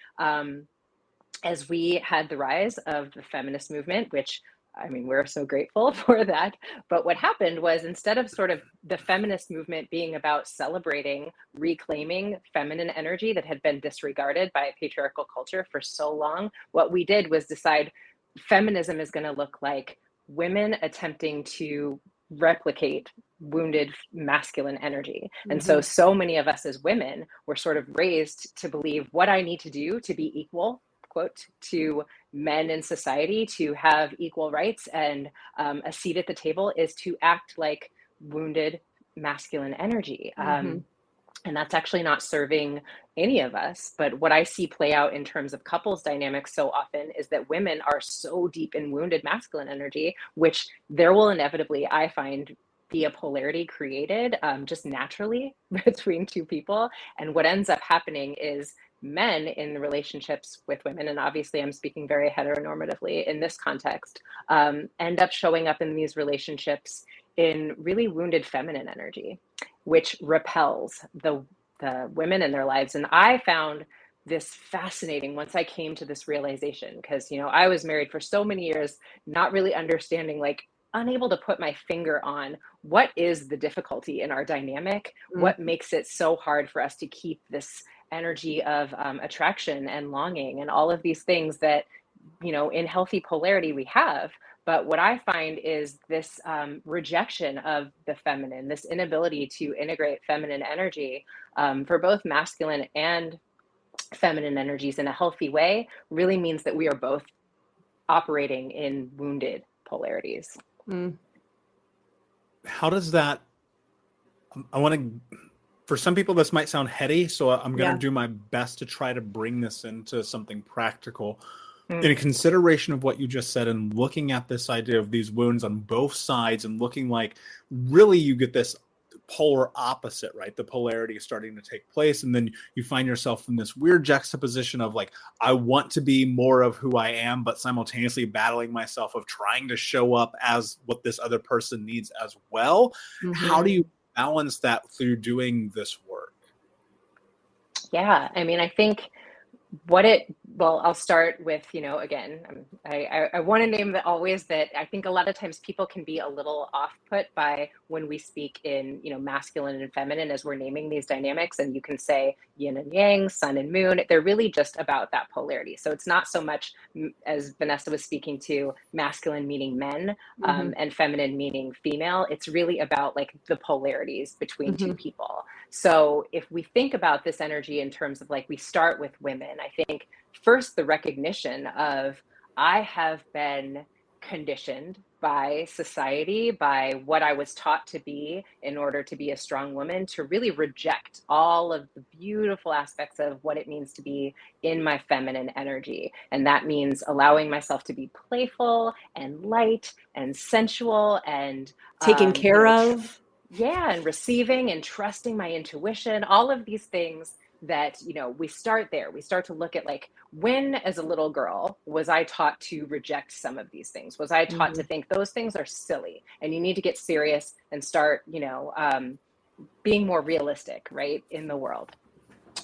as we had the rise of the feminist movement, which I mean, we're so grateful for that. But what happened was instead of sort of the feminist movement being about celebrating, reclaiming feminine energy that had been disregarded by a patriarchal culture for so long, what we did was decide feminism is going to look like women attempting to replicate wounded masculine energy. And so many of us as women were sort of raised to believe what I need to do to be equal, quote, to men in society, to have equal rights and a seat at the table is to act like wounded masculine energy. And that's actually not serving any of us. But what I see play out in terms of couples dynamics so often is that women are so deep in wounded masculine energy, which there will inevitably, I find, be a polarity created just naturally between two people. And what ends up happening is men in relationships with women, and obviously I'm speaking very heteronormatively in this context, end up showing up in these relationships in really wounded feminine energy, which repels the women in their lives. And I found this fascinating once I came to this realization, because, I was married for so many years, not really understanding, like, unable to put my finger on what is the difficulty in our dynamic, what makes it so hard for us to keep this energy of attraction and longing and all of these things that, in healthy polarity we have. But what I find is this rejection of the feminine, this inability to integrate feminine energy for both masculine and feminine energies in a healthy way really means that we are both operating in wounded polarities. How does that, I want to, for some people this might sound heady, so I'm going to do my best to try to bring this into something practical. In consideration of what you just said and looking at this idea of these wounds on both sides and looking like really you get this polar opposite, right? The polarity is starting to take place. And then you find yourself in this weird juxtaposition of like, I want to be more of who I am, but simultaneously battling myself of trying to show up as what this other person needs as well. How do you balance that through doing this work? Yeah, I mean, I think I'll start with, again, I want to name that always that I think a lot of times people can be a little off put by when we speak in, masculine and feminine as we're naming these dynamics. And you can say yin and yang, sun and moon. They're really just about that polarity. So it's not so much as Vanessa was speaking to masculine meaning men and feminine meaning female. It's really about like the polarities between two people. So if we think about this energy in terms of like, we start with women, I think first the recognition of I have been conditioned by society, by what I was taught to be in order to be a strong woman, to really reject all of the beautiful aspects of what it means to be in my feminine energy. And that means allowing myself to be playful and light and sensual and taken care of. Yeah, and receiving and trusting my intuition, all of these things that, we start there. We start to look at like, when as a little girl was I taught to reject some of these things? Was I taught to think those things are silly and you need to get serious and start, being more realistic, right, in the world?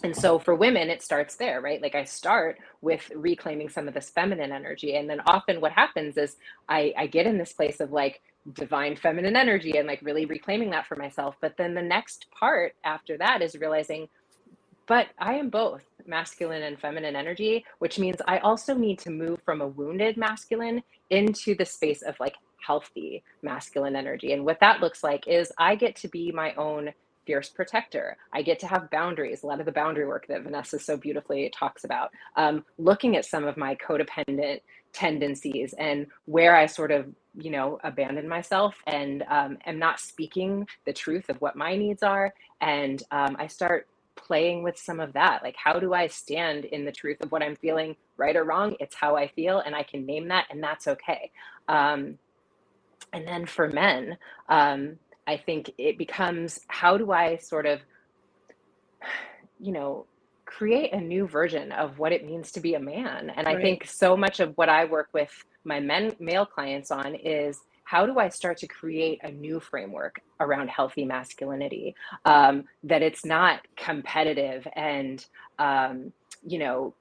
And so for women, it starts there, right? Like I start with reclaiming some of this feminine energy. And then often what happens is I get in this place of like divine feminine energy and like really reclaiming that for myself. But then the next part after that is realizing, but I am both masculine and feminine energy, which means I also need to move from a wounded masculine into the space of like healthy masculine energy. And what that looks like is I get to be my own fierce protector. I get to have boundaries, a lot of the boundary work that Vanessa so beautifully talks about, looking at some of my codependent tendencies and where I sort of, abandon myself and am not speaking the truth of what my needs are. And I start playing with some of that. Like, how do I stand in the truth of what I'm feeling, right or wrong? It's how I feel, and I can name that, and that's okay. And then for men, I think it becomes, how do I sort of, create a new version of what it means to be a man? And I think so much of what I work with my male clients on is, how do I start to create a new framework around healthy masculinity, that it's not competitive and,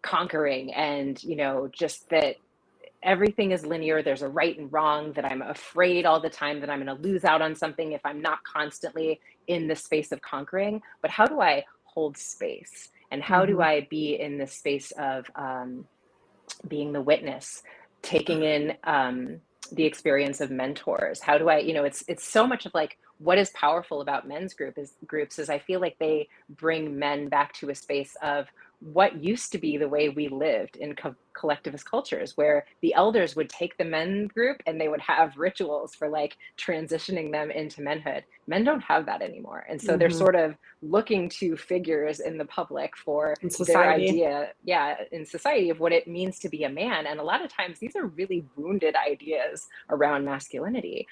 conquering and, just that everything is linear, there's a right and wrong, that I'm afraid all the time that I'm going to lose out on something if I'm not constantly in the space of conquering. But how do I hold space? And how do I be in this space of being the witness, taking in the experience of mentors? How do I, it's so much of like, what is powerful about men's groups is I feel like they bring men back to a space of what used to be the way we lived in collectivist cultures, where the elders would take the men group and they would have rituals for like transitioning them into manhood. Men don't have that anymore. And so they're sort of looking to figures in the public for their idea, in society, of what it means to be a man. And a lot of times these are really wounded ideas around masculinity.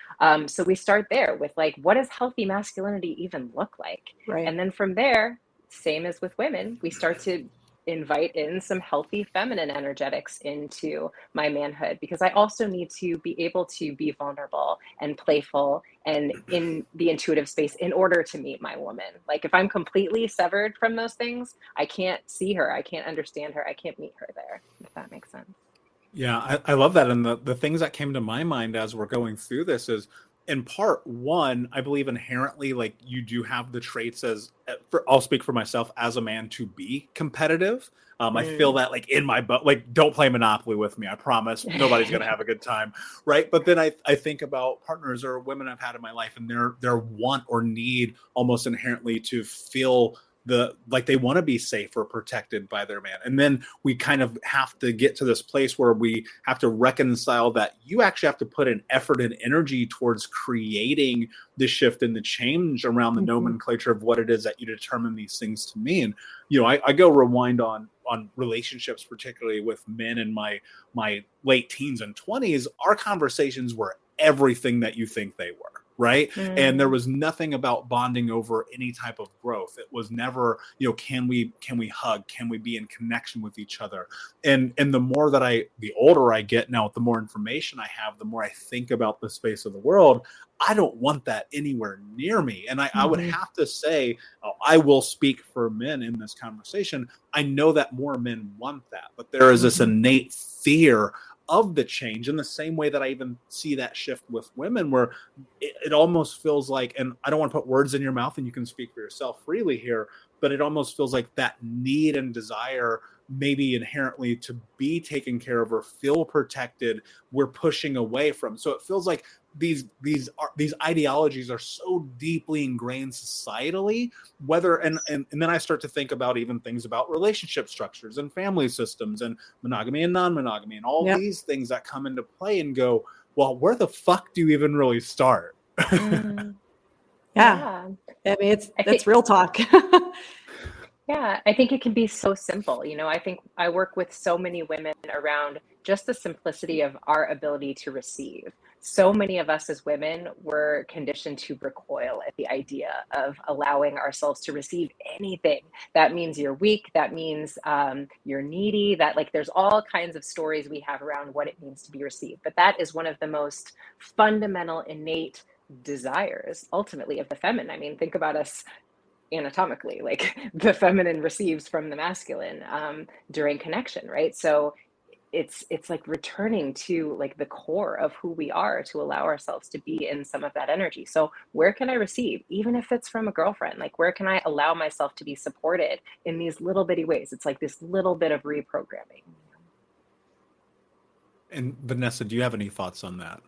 So we start there with like, what does healthy masculinity even look like? Right. And then from there, same as with women, we start to invite in some healthy feminine energetics into my manhood, because I also need to be able to be vulnerable and playful and in the intuitive space in order to meet my woman. Like if I'm completely severed from those things, I can't see her, I can't understand her, I can't meet her there, if that makes sense. Yeah, I love that. And the things that came to my mind as we're going through this is, in part one, I believe inherently, like you do have the traits I'll speak for myself as a man, to be competitive. I feel that like in my butt, like don't play Monopoly with me. I promise nobody's going to have a good time. Right. But then I think about partners or women I've had in my life and their want or need almost inherently to feel like they want to be safe or protected by their man. And then we kind of have to get to this place where we have to reconcile that you actually have to put an effort and energy towards creating the shift and the change around the nomenclature of what it is that you determine these things to mean. I go rewind on relationships, particularly with men in my late teens and 20s. Our conversations were everything that you think they were. right? And there was nothing about bonding over any type of growth. It was never, can we hug? Can we be in connection with each other? And the older I get now, the more information I have, the more I think about the space of the world. I don't want that anywhere near me. And I would have to say, I will speak for men in this conversation. I know that more men want that, but there is this innate fear of the change, in the same way that I even see that shift with women, where it almost feels like, and I don't want to put words in your mouth, and you can speak for yourself freely here, but it almost feels like that need and desire, maybe inherently, to be taken care of or feel protected, we're pushing away from. So it feels like these ideologies are so deeply ingrained societally, and then I start to think about even things about relationship structures and family systems and monogamy and non-monogamy and all these things that come into play, and go, well, where the fuck do you even really start? Yeah. I mean, it's real talk. Yeah, I think it can be so simple. I think I work with so many women around just the simplicity of our ability to receive. So many of us as women were conditioned to recoil at the idea of allowing ourselves to receive anything. That means you're weak. That means you're needy. That, like, there's all kinds of stories we have around what it means to be received. But that is one of the most fundamental, innate desires, ultimately, of the feminine. I mean, think about us anatomically, like the feminine receives from the masculine during connection, right? So it's like returning to like the core of who we are, to allow ourselves to be in some of that energy. So where can I receive, even if it's from a girlfriend? Like, where can I allow myself to be supported in these little bitty ways? It's like this little bit of reprogramming. And Vanessa, do you have any thoughts on that?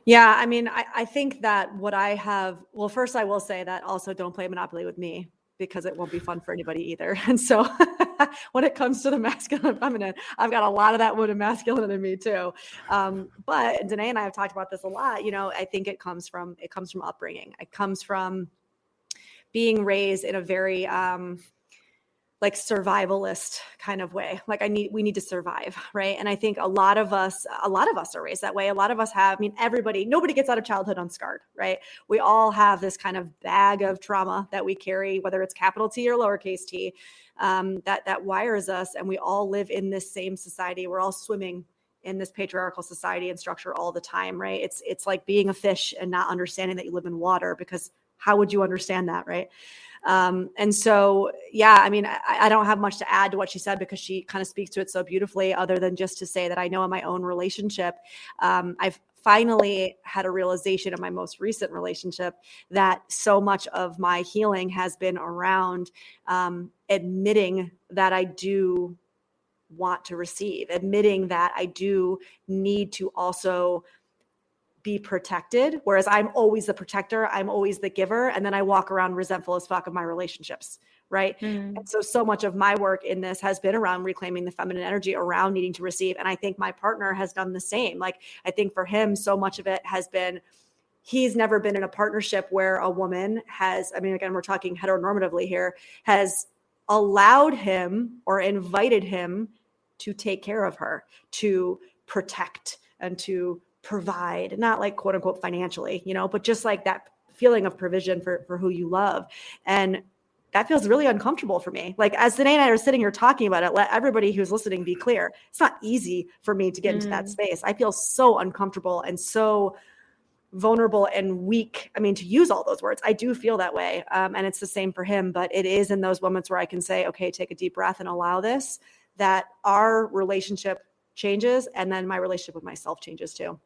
Yeah, I mean, I think that what I have, well, first I will say that also don't play Monopoly with me, because it won't be fun for anybody either. And so when it comes to the masculine and feminine, I've got a lot of that wounded masculine in me too. But Dené and I have talked about this a lot. I think it comes from upbringing. It comes from being raised in a very like survivalist kind of way. Like we need to survive. Right. And I think a lot of us are raised that way. A lot of us have, nobody gets out of childhood unscarred, right? We all have this kind of bag of trauma that we carry, whether it's capital T or lowercase t, that wires us. And we all live in this same society. We're all swimming in this patriarchal society and structure all the time, right? It's like being a fish and not understanding that you live in water, because how would you understand that, right? And so, yeah, I mean, I don't have much to add to what she said, because she kind of speaks to it so beautifully, other than just to say that I know in my own relationship, I've finally had a realization in my most recent relationship that so much of my healing has been around admitting that I do want to receive, admitting that I do need to also be protected, whereas I'm always the protector, I'm always the giver, and then I walk around resentful as fuck of my relationships, right? And so much of my work in this has been around reclaiming the feminine energy, around needing to receive, and I think my partner has done the same. Like, I think for him, so much of it has been, he's never been in a partnership where a woman has, again, we're talking heteronormatively here, has allowed him or invited him to take care of her, to protect and to provide, not like quote unquote financially, but just like that feeling of provision for who you love. And that feels really uncomfortable for me. Like, as Dené and I are sitting here talking about it, let everybody who's listening be clear. It's not easy for me to get into that space. I feel so uncomfortable and so vulnerable and weak. To use all those words, I do feel that way. And it's the same for him, but it is in those moments where I can say, okay, take a deep breath and allow this, that our relationship changes. And then my relationship with myself changes too.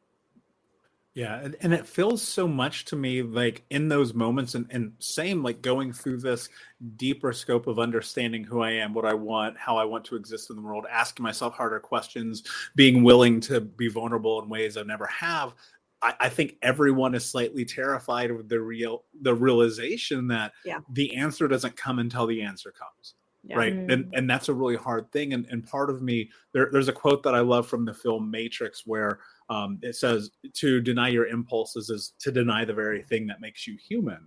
Yeah. And it feels so much to me like in those moments, and same, like going through this deeper scope of understanding who I am, what I want, how I want to exist in the world, asking myself harder questions, being willing to be vulnerable in ways I never have. I think everyone is slightly terrified of the realization that the answer doesn't come until the answer comes. Yeah. Right. And that's a really hard thing. And part of me, there's a quote that I love from the film Matrix, where it says, to deny your impulses is to deny the very thing that makes you human.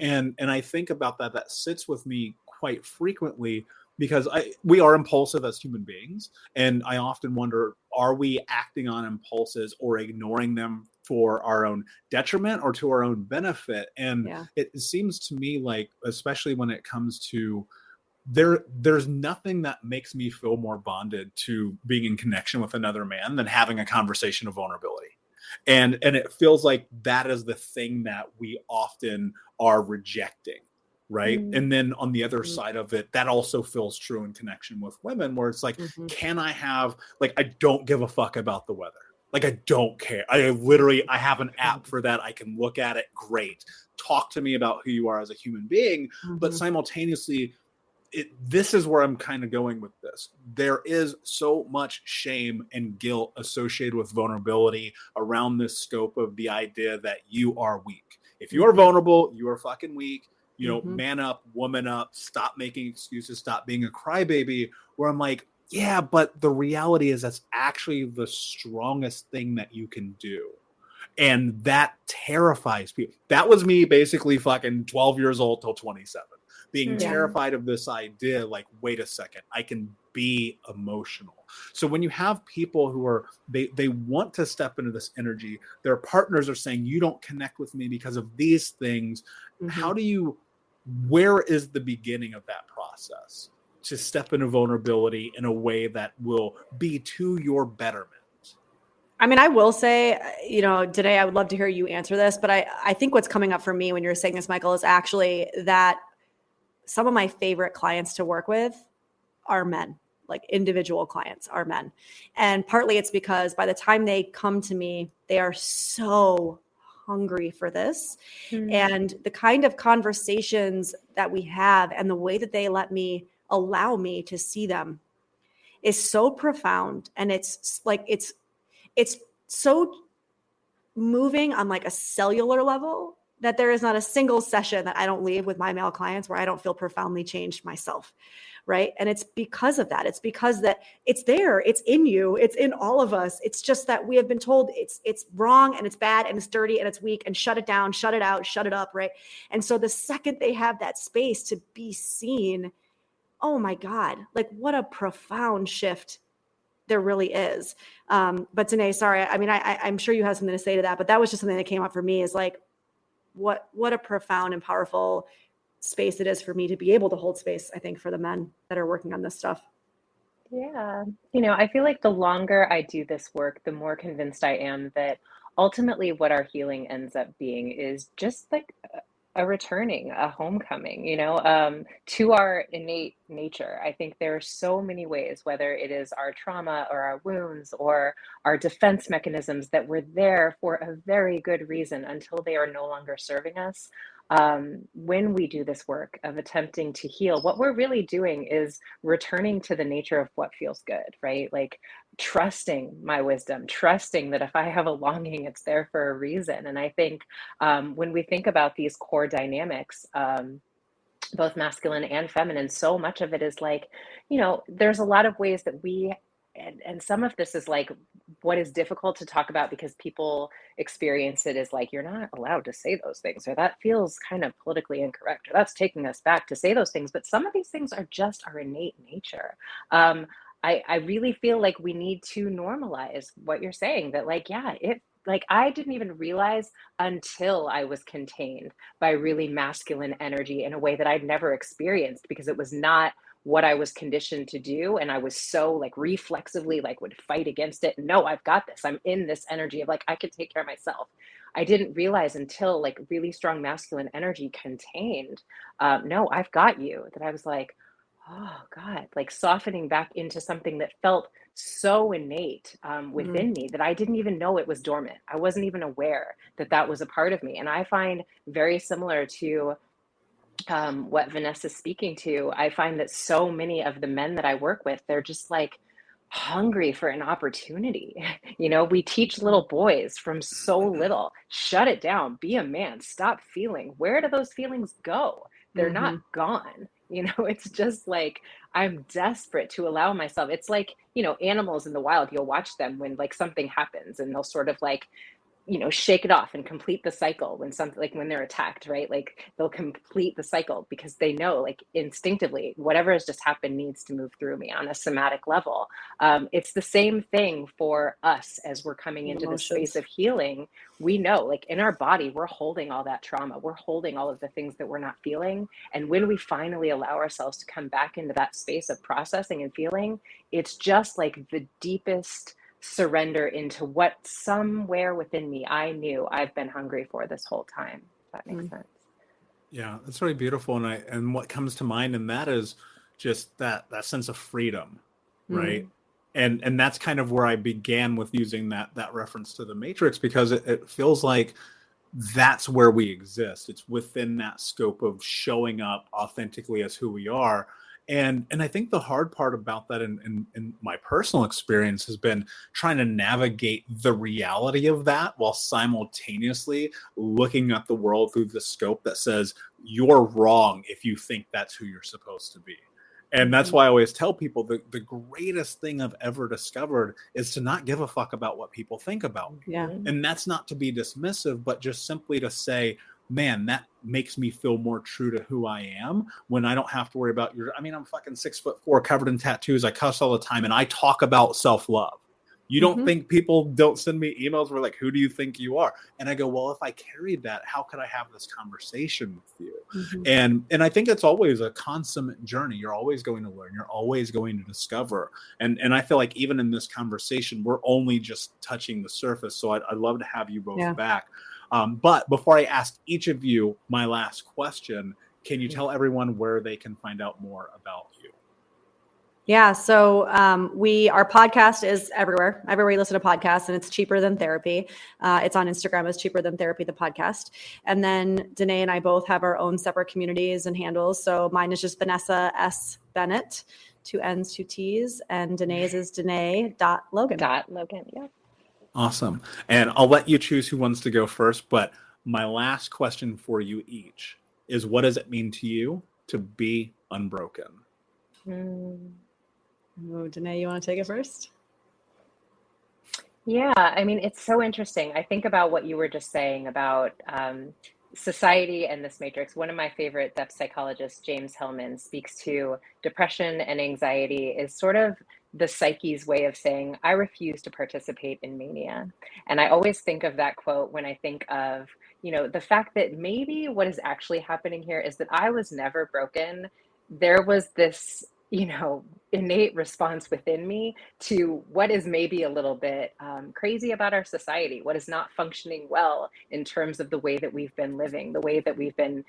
And I think about that sits with me quite frequently, because we are impulsive as human beings. And I often wonder, are we acting on impulses or ignoring them for our own detriment or to our own benefit. And Yeah. it seems to me like, especially when it comes to there's nothing that makes me feel more bonded to being in connection with another man than having a conversation of vulnerability. And it feels like that is the thing that we often are rejecting, right? And then on the other side of it, that also feels true in connection with women, where it's like, can I have, like, I don't give a fuck about the weather. Like, I don't care. I have an app for that. I can look at it. Great. Talk to me about who you are as a human being. But simultaneously, this is where I'm kind of going with this. There is so much shame and guilt associated with vulnerability around this scope of the idea that you are weak. If you are vulnerable, you are fucking weak. You know, man up, woman up, stop making excuses, stop being a crybaby. Where I'm like, yeah, but the reality is that's actually the strongest thing that you can do. And that terrifies people. That was me basically fucking 12 years old till 27. Being terrified of this idea, like, wait a second, I can be emotional. So when you have people who are, they want to step into this energy, their partners are saying, you don't connect with me because of these things. Where is the beginning of that process to step into vulnerability in a way that will be to your betterment? I mean, I will say, you know, Dené, I would love to hear you answer this, but I think what's coming up for me when you're saying this, Michael, is actually that some of my favorite clients to work with are men, like individual clients are men. And partly it's because by the time they come to me, they are so hungry for this. And the kind of conversations that we have and the way that they allow me to see them is so profound. And it's like, it's so moving on like a cellular level that there is not a single session that I don't leave with my male clients where I don't feel profoundly changed myself. Right. And it's because of that. It's because that it's there. It's in you. It's in all of us. It's just that we have been told it's wrong and it's bad and it's dirty and it's weak and shut it down, shut it out, shut it up. Right. And so the second they have that space to be seen, oh my God, like what a profound shift there really is. But Dené, sorry. I mean, I'm sure you have something to say to that, but that was just something that came up for me is like, what a profound and powerful space it is for me to be able to hold space, I think, for the men that are working on this stuff. Yeah. You know, I feel like the longer I do this work, the more convinced I am that ultimately what our healing ends up being is just like a returning, a homecoming, to our innate nature. I think there are so many ways, whether it is our trauma or our wounds or our defense mechanisms that were there for a very good reason until they are no longer serving us. When we do this work of attempting to heal, what we're really doing is returning to the nature of what feels good, right? Like trusting my wisdom, trusting that if I have a longing, it's there for a reason. And I think when we think about these core dynamics, both masculine and feminine, so much of it is like, there's a lot of ways that and some of this is like what is difficult to talk about because people experience it as like, you're not allowed to say those things, or that feels kind of politically incorrect, or that's taking us back to say those things. But some of these things are just our innate nature. I really feel like we need to normalize what you're saying, that like, yeah, I didn't even realize until I was contained by really masculine energy in a way that I'd never experienced, because it was not what I was conditioned to do. And I was so like reflexively like would fight against it. No, I've got this. I'm in this energy of like, I can take care of myself. I didn't realize until like really strong masculine energy contained, no, I've got you, that I was like, oh God, like softening back into something that felt so innate within me that I didn't even know it was dormant. I wasn't even aware that that was a part of me. And I find very similar to what Vanessa's speaking to. I find that so many of the men that I work with, they're just like hungry for an opportunity. We teach little boys from so little, shut it down, be a man, stop feeling. Where do those feelings go? They're not gone. It's just like, I'm desperate to allow myself. It's like, animals in the wild, you'll watch them when like something happens and they'll sort of like shake it off and complete the cycle when something, like when they're attacked, right? Like they'll complete the cycle because they know, like instinctively, whatever has just happened needs to move through me on a somatic level. It's the same thing for us as we're coming into the space of healing. We know, like in our body, we're holding all that trauma. We're holding all of the things that we're not feeling. And when we finally allow ourselves to come back into that space of processing and feeling, it's just like the deepest surrender into what somewhere within me I knew I've been hungry for this whole time. If that makes sense. Yeah, that's really beautiful. And what comes to mind in that is just that sense of freedom, right? And that's kind of where I began with using that reference to the Matrix, because it feels like that's where we exist. It's within that scope of showing up authentically as who we are. And I think the hard part about that in my personal experience has been trying to navigate the reality of that while simultaneously looking at the world through the scope that says you're wrong if you think that's who you're supposed to be. And that's why I always tell people the greatest thing I've ever discovered is to not give a fuck about what people think about me. Yeah. And that's not to be dismissive, but just simply to say, man, that makes me feel more true to who I am when I don't have to worry about I'm fucking 6'4", covered in tattoos. I cuss all the time and I talk about self-love. You don't think people don't send me emails where like, who do you think you are? And I go, well, if I carried that, how could I have this conversation with you? And I think it's always a consummate journey. You're always going to learn. You're always going to discover. And I feel like even in this conversation, we're only just touching the surface. So I'd love to have you both back. But before I ask each of you my last question, can you tell everyone where they can find out more about you? Yeah. So our podcast is everywhere you listen to podcasts, and it's Cheaper Than Therapy. It's on Instagram as Cheaper Than Therapy, the podcast. And then Dené and I both have our own separate communities and handles. So mine is just Vanessa S. Bennett, 2 N's, 2 T's, and Dené's is Dené.Logan. Logan, yeah. Awesome. And I'll let you choose who wants to go first. But my last question for you each is, what does it mean to you to be unbroken? Dené, you want to take it first? Yeah, I mean, it's so interesting. I think about what you were just saying about society and this matrix. One of my favorite depth psychologists, James Hillman, speaks to depression and anxiety is sort of the psyche's way of saying, I refuse to participate in mania. And I always think of that quote when I think of, the fact that maybe what is actually happening here is that I was never broken. There was this innate response within me to what is maybe a little bit crazy about our society, what is not functioning well in terms of the way that we've been living, the way that we've been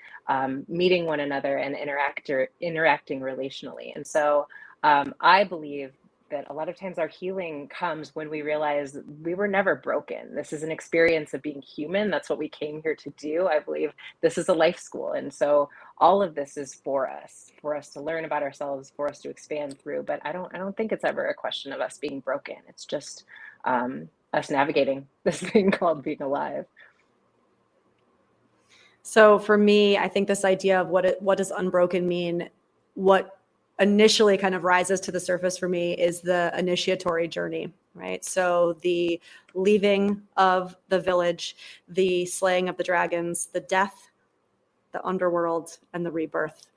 meeting one another and interacting relationally. And so I believe that a lot of times our healing comes when we realize we were never broken. This is an experience of being human. That's what we came here to do. I believe this is a life school. And so all of this is for us to learn about ourselves, for us to expand through. But I don't think it's ever a question of us being broken. It's just us navigating this thing called being alive. So for me, I think this idea of what does unbroken mean, what initially kind of rises to the surface for me is the initiatory journey, right? So the leaving of the village, the slaying of the dragons, the death, the underworld, and the rebirth.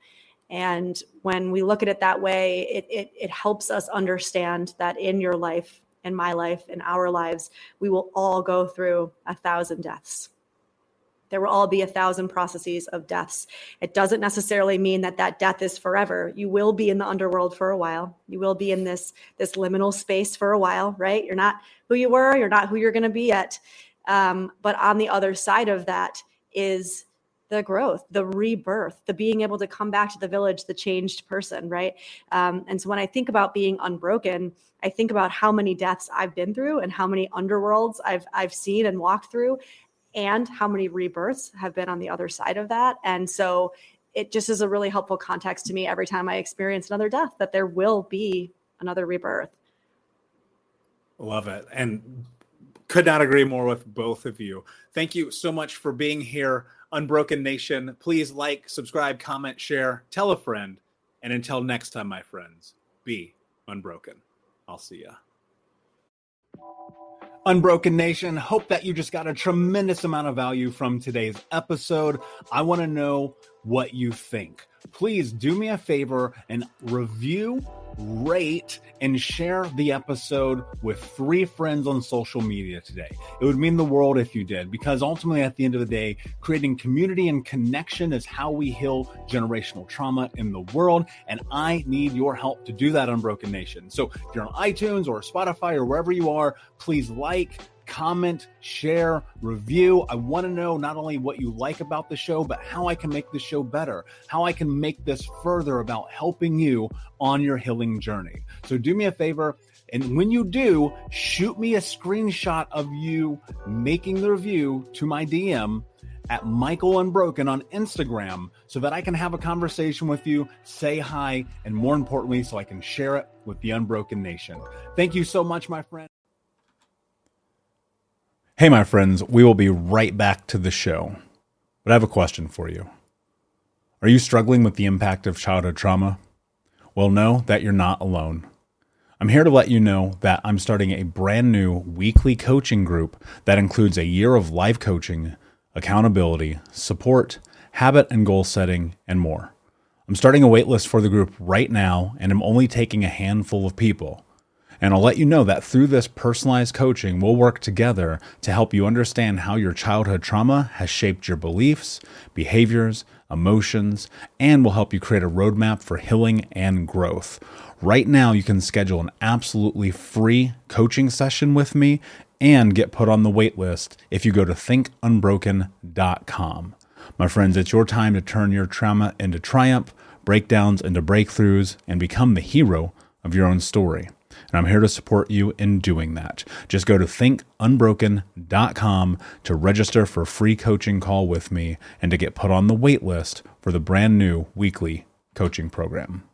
And when we look at it that way, it helps us understand that in your life, in my life, in our lives, we will all go through 1,000 deaths. There will all be 1,000 processes of deaths. It doesn't necessarily mean that death is forever. You will be in the underworld for a while. You will be in this liminal space for a while, right? You're not who you were. You're not who you're going to be yet. But on the other side of that is the growth, the rebirth, the being able to come back to the village, the changed person, right? And so when I think about being unbroken, I think about how many deaths I've been through and how many underworlds I've seen and walked through, and how many rebirths have been on the other side of that. And so it just is a really helpful context to me every time I experience another death, that there will be another rebirth. Love it. And could not agree more with both of you. Thank you so much for being here, Unbroken Nation. Please like, subscribe, comment, share, tell a friend. And until next time, my friends, be unbroken. I'll see ya. Unbroken Nation, hope that you just got a tremendous amount of value from today's episode. I want to know what you think. Please do me a favor and review, rate, and share the episode with 3 friends on social media today. It would mean the world if you did, because ultimately at the end of the day, creating community and connection is how we heal generational trauma in the world. And I need your help to do that, Unbroken Nation. So if you're on iTunes or Spotify or wherever you are, please like, comment, share, review. I want to know not only what you like about the show, but how I can make the show better, how I can make this further about helping you on your healing journey. So do me a favor. And when you do, shoot me a screenshot of you making the review to my DM at Michael Unbroken on Instagram so that I can have a conversation with you, say hi, and more importantly, so I can share it with the Unbroken Nation. Thank you so much, my friend. Hey, my friends, we will be right back to the show. But I have a question for you. Are you struggling with the impact of childhood trauma? Well, know that you're not alone. I'm here to let you know that I'm starting a brand new weekly coaching group that includes a year of live coaching, accountability, support, habit and goal setting, and more. I'm starting a waitlist for the group right now, and I'm only taking a handful of people. And I'll let you know that through this personalized coaching, we'll work together to help you understand how your childhood trauma has shaped your beliefs, behaviors, emotions, and will help you create a roadmap for healing and growth. Right now, you can schedule an absolutely free coaching session with me and get put on the wait list if you go to thinkunbroken.com. My friends, it's your time to turn your trauma into triumph, breakdowns into breakthroughs, and become the hero of your own story. And I'm here to support you in doing that. Just go to thinkunbroken.com to register for a free coaching call with me and to get put on the wait list for the brand new weekly coaching program.